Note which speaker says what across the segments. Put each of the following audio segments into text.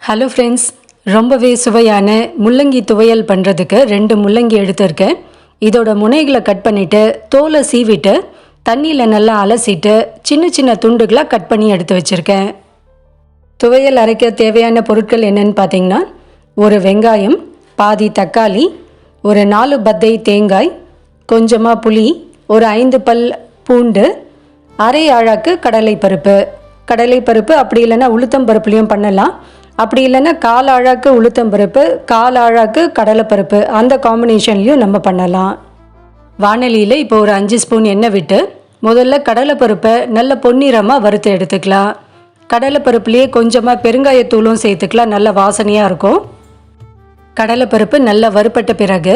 Speaker 1: Hello friends, ரொம்பவே சுவையான முள்ளங்கி துவையல் பண்ணுறதுக்கு 2 முள்ளங்கி எடுத்திருக்கேன். இதோட முனைகளை கட் பண்ணிவிட்டு தோலை சீவிட்டு தண்ணியில் நல்லா அலசிட்டு சின்ன சின்ன துண்டுகளாக கட் பண்ணி எடுத்து வச்சுருக்கேன். துவையல் அரைக்க தேவையான பொருட்கள் என்னென்னு பார்த்தீங்கன்னா, ஒரு வெங்காயம், பாதி தக்காளி, ஒரு 4 பத்தை தேங்காய், கொஞ்சமாக புளி, ஒரு 5 பல் பூண்டு, அரை ஆழாக்கு கடலைப்பருப்பு அப்படி இல்லைன்னா உளுத்தம் பருப்புலையும் பண்ணலாம். அப்படி இல்லைன்னா 1/4 ஆழாக்கு உளுத்தம்பருப்பு, 1/4 ஆழாக்கு கடலைப்பருப்பு, அந்த காம்பினேஷன்லையும் நம்ம பண்ணலாம். வானலியில் இப்போ ஒரு 5 ஸ்பூன் எண்ணெய் விட்டு முதல்ல கடலைப்பருப்பை நல்ல பொன்னிறமாக வறுத்து எடுத்துக்கலாம். கடலைப்பருப்புலேயே கொஞ்சமாக பெருங்காயத்தூளும் சேர்த்துக்கலாம், நல்ல வாசனையாக இருக்கும். கடலைப்பருப்பு நல்லா வறுப்பட்ட பிறகு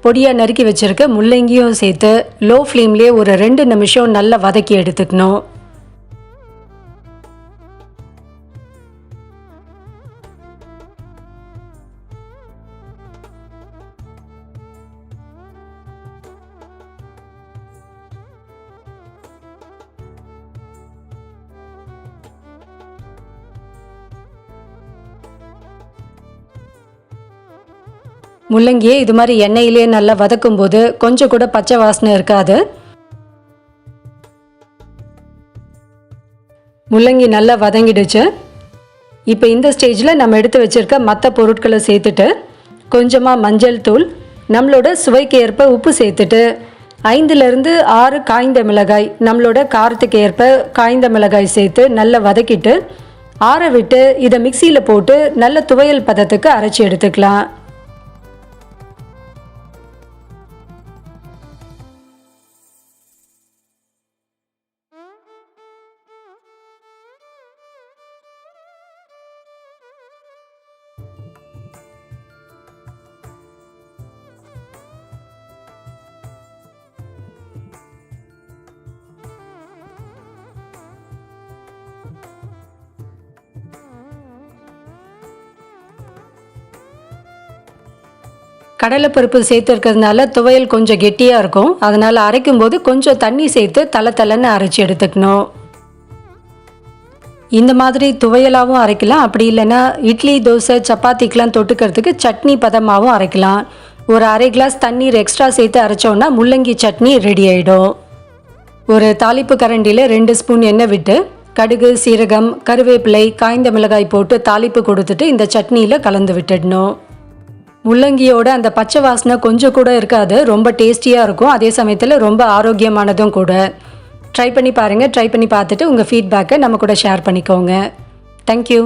Speaker 1: பொடியாக நறுக்கி வச்சுருக்க முள்ளங்கியும் சேர்த்து லோ ஃப்ளேம்லேயே ஒரு 2 நிமிஷம் நல்லா வதக்கி எடுத்துக்கணும். முள்ளங்கியை இது மாதிரி எண்ணெயிலே நல்லா வதக்கும் போது கொஞ்சம் கூட பச்சை வாசனை இருக்காது. முள்ளங்கி நல்லா வதங்கிடுச்சு. இப்போ இந்த ஸ்டேஜில் நம்ம எடுத்து வச்சுருக்க மற்ற பொருட்களை சேர்த்துட்டு கொஞ்சமாக மஞ்சள் தூள், நம்மளோட சுவைக்கு ஏற்ப உப்பு சேர்த்துட்டு 5லேருந்து 6 காய்ந்த மிளகாய், நம்மளோட காரத்துக்கு ஏற்ப காய்ந்த மிளகாய் சேர்த்து நல்லா வதக்கிட்டு ஆற விட்டு இதை மிக்சியில் போட்டு நல்ல துவையல் பதத்துக்கு அரைச்சி எடுத்துக்கலாம். கடலைப்பருப்பு சேர்த்துருக்கிறதுனால துவையல் கொஞ்சம் கெட்டியாக இருக்கும். அதனால் அரைக்கும்போது கொஞ்சம் தண்ணி சேர்த்து தலை அரைச்சி எடுத்துக்கணும். இந்த மாதிரி துவையலாகவும் அரைக்கலாம். அப்படி இல்லைன்னா இட்லி, தோசை, சப்பாத்திக்கெலாம் தொட்டுக்கிறதுக்கு சட்னி பதமாகவும் அரைக்கலாம். ஒரு அரை கிளாஸ் தண்ணீர் எக்ஸ்ட்ரா சேர்த்து அரைச்சோன்னா முள்ளங்கி சட்னி ரெடி ஆகிடும். ஒரு தாளிப்பு கரண்டியில் 2 ஸ்பூன் எண்ணெய் விட்டு கடுகு, சீரகம், கருவேப்பிலை, காய்ந்த மிளகாய் போட்டு தாளிப்பு கொடுத்துட்டு இந்த சட்னியில் கலந்து விட்டுடணும். முள்ளங்கியோட அந்த பச்சை வாசனை கொஞ்சம் கூட இருக்காது, ரொம்ப டேஸ்டியாக இருக்கும். அதே சமயத்தில் ரொம்ப ஆரோக்கியமானதும் கூட. ட்ரை பண்ணி பாருங்கள். ட்ரை பண்ணி பார்த்துட்டு உங்கள் ஃபீட்பேக்கை நம்ம கூட ஷேர் பண்ணிக்கோங்க. தேங்க்யூ.